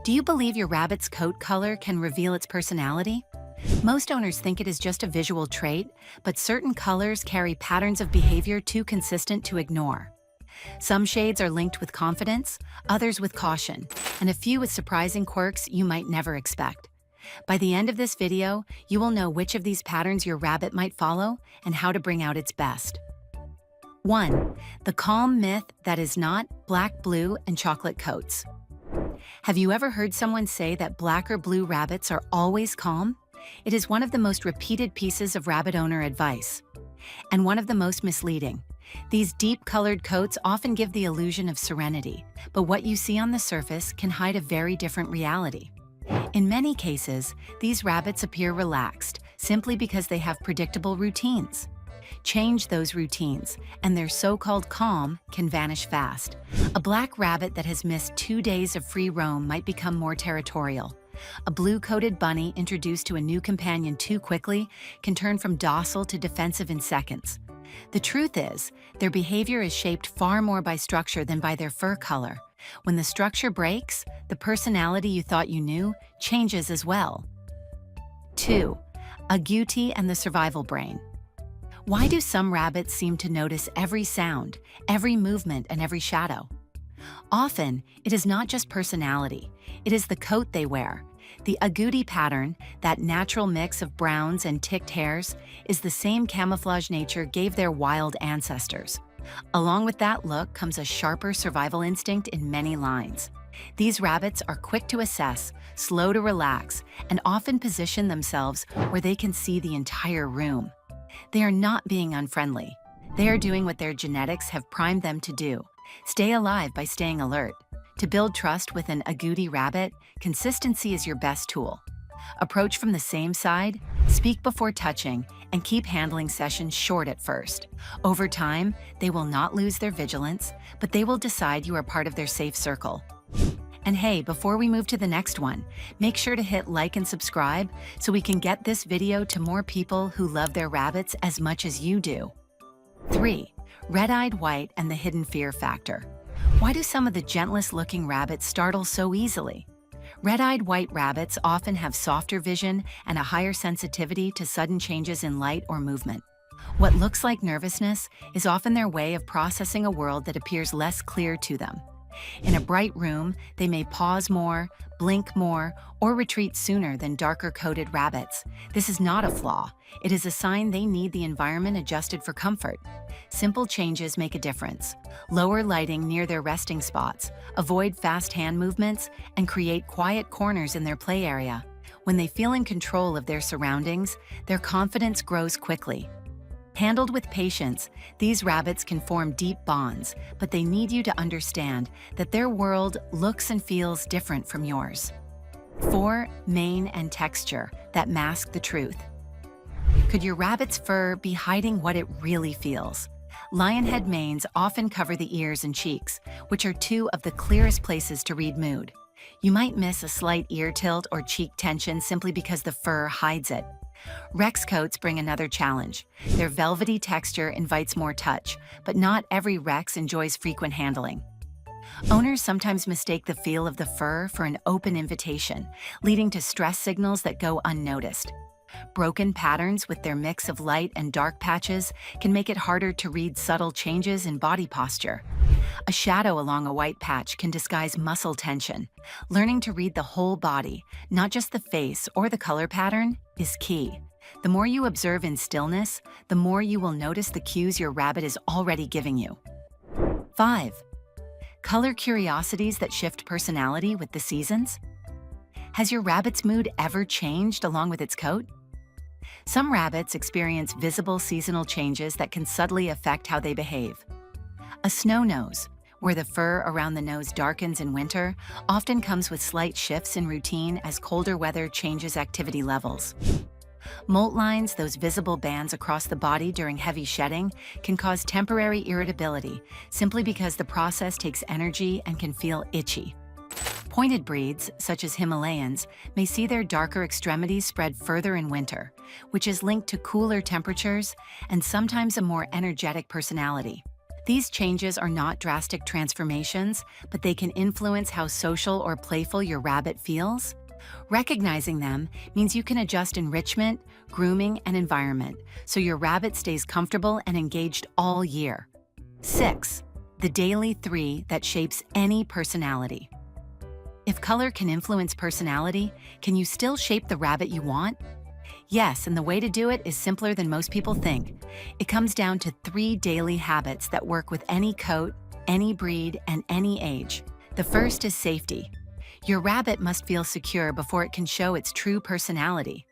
Do you believe your rabbit's coat color can reveal its personality? Most owners think it is just a visual trait, but certain colors carry patterns of behavior too consistent to ignore. Some shades are linked with confidence, others with caution, and a few with surprising quirks you might never expect. By the end of this video, you will know which of these patterns your rabbit might follow and how to bring out its best. 1. The calm myth that is not black, blue, and chocolate coats. Have you ever heard someone say that black or blue rabbits are always calm? It is one of the most repeated pieces of rabbit owner advice, and one of the most misleading. These deep-colored coats often give the illusion of serenity, but what you see on the surface can hide a very different reality. In many cases, these rabbits appear relaxed simply because they have predictable routines. Change those routines, and their so-called calm can vanish fast. A black rabbit that has missed 2 days of free roam might become more territorial. A blue-coated bunny introduced to a new companion too quickly can turn from docile to defensive in seconds. The truth is, their behavior is shaped far more by structure than by their fur color. When the structure breaks, the personality you thought you knew changes as well. 2. Agouti and the survival brain. Why do some rabbits seem to notice every sound, every movement, and every shadow? Often, it is not just personality, it is the coat they wear. The agouti pattern, that natural mix of browns and ticked hairs, is the same camouflage nature gave their wild ancestors. Along with that look comes a sharper survival instinct in many lines. These rabbits are quick to assess, slow to relax, and often position themselves where they can see the entire room. They are not being unfriendly. They are doing what their genetics have primed them to do: stay alive by staying alert. To build trust with an agouti rabbit, consistency is your best tool. Approach from the same side, speak before touching, and keep handling sessions short at first. Over time, they will not lose their vigilance, but they will decide you are part of their safe circle. And hey, before we move to the next one, make sure to hit like and subscribe so we can get this video to more people who love their rabbits as much as you do. 3. Red-eyed white and the hidden fear factor. Why do some of the gentlest looking rabbits startle so easily? Red-eyed white rabbits often have softer vision and a higher sensitivity to sudden changes in light or movement. What looks like nervousness is often their way of processing a world that appears less clear to them. In a bright room, they may pause more, blink more, or retreat sooner than darker-coated rabbits. This is not a flaw. It is a sign they need the environment adjusted for comfort. Simple changes make a difference. Lower lighting near their resting spots, avoid fast hand movements, and create quiet corners in their play area. When they feel in control of their surroundings, their confidence grows quickly. Handled with patience, these rabbits can form deep bonds, but they need you to understand that their world looks and feels different from yours. 4. Mane and texture that mask the truth. Could your rabbit's fur be hiding what it really feels? Lionhead manes often cover the ears and cheeks, which are two of the clearest places to read mood. You might miss a slight ear tilt or cheek tension simply because the fur hides it. Rex coats bring another challenge. Their velvety texture invites more touch, but not every Rex enjoys frequent handling. Owners sometimes mistake the feel of the fur for an open invitation, leading to stress signals that go unnoticed. Broken patterns with their mix of light and dark patches can make it harder to read subtle changes in body posture. A shadow along a white patch can disguise muscle tension. Learning to read the whole body, not just the face or the color pattern, is key. The more you observe in stillness, the more you will notice the cues your rabbit is already giving you. 5. Color curiosities that shift personality with the seasons. Has your rabbit's mood ever changed along with its coat? Some rabbits experience visible seasonal changes that can subtly affect how they behave. A snow nose, where the fur around the nose darkens in winter, often comes with slight shifts in routine as colder weather changes activity levels. Molt lines, those visible bands across the body during heavy shedding, can cause temporary irritability simply because the process takes energy and can feel itchy. Pointed breeds, such as Himalayans, may see their darker extremities spread further in winter, which is linked to cooler temperatures and sometimes a more energetic personality. These changes are not drastic transformations, but they can influence how social or playful your rabbit feels. Recognizing them means you can adjust enrichment, grooming, and environment so your rabbit stays comfortable and engaged all year. 6. The daily 3 that shapes any personality. If color can influence personality, can you still shape the rabbit you want? Yes, and the way to do it is simpler than most people think. It comes down to 3 daily habits that work with any coat, any breed, and any age. The first is safety. Your rabbit must feel secure before it can show its true personality.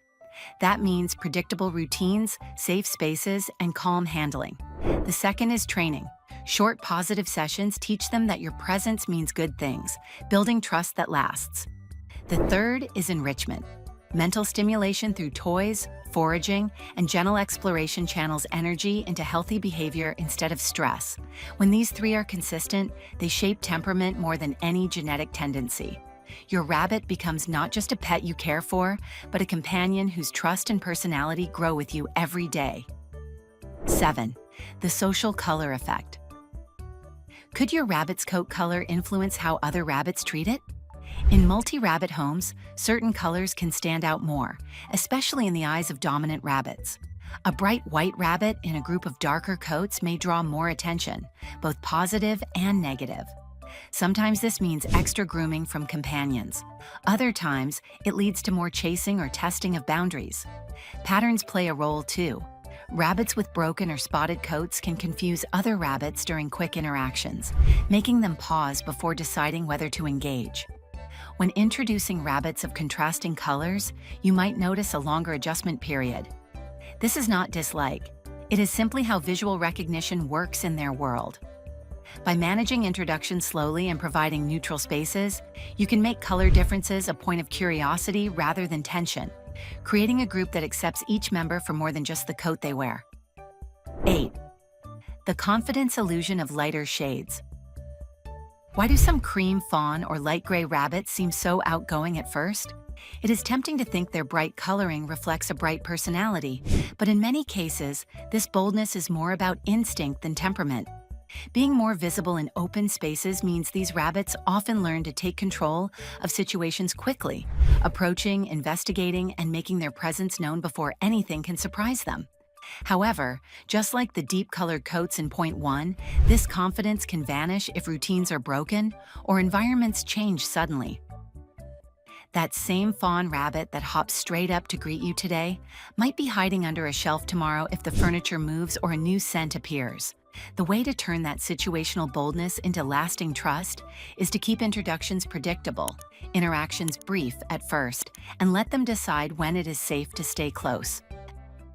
That means predictable routines, safe spaces, and calm handling. The second is training. Short positive sessions teach them that your presence means good things, building trust that lasts. The third is enrichment. Mental stimulation through toys, foraging, and gentle exploration channels energy into healthy behavior instead of stress. When these 3 are consistent, they shape temperament more than any genetic tendency. Your rabbit becomes not just a pet you care for, but a companion whose trust and personality grow with you every day. 7. The social color effect. Could your rabbit's coat color influence how other rabbits treat it? In multi-rabbit homes, certain colors can stand out more, especially in the eyes of dominant rabbits. A bright white rabbit in a group of darker coats may draw more attention, both positive and negative. Sometimes this means extra grooming from companions. Other times, it leads to more chasing or testing of boundaries. Patterns play a role too. Rabbits with broken or spotted coats can confuse other rabbits during quick interactions, making them pause before deciding whether to engage. When introducing rabbits of contrasting colors, you might notice a longer adjustment period. This is not dislike. It is simply how visual recognition works in their world. By managing introductions slowly and providing neutral spaces, you can make color differences a point of curiosity rather than tension, creating a group that accepts each member for more than just the coat they wear. 8. The confidence illusion of lighter shades. Why do some cream, fawn, or light gray rabbits seem so outgoing at first? It is tempting to think their bright coloring reflects a bright personality, but in many cases, this boldness is more about instinct than temperament. Being more visible in open spaces means these rabbits often learn to take control of situations quickly, approaching, investigating, and making their presence known before anything can surprise them. However, just like the deep-colored coats in point 1, this confidence can vanish if routines are broken or environments change suddenly. That same fawn rabbit that hops straight up to greet you today might be hiding under a shelf tomorrow if the furniture moves or a new scent appears. The way to turn that situational boldness into lasting trust is to keep introductions predictable, interactions brief at first, and let them decide when it is safe to stay close.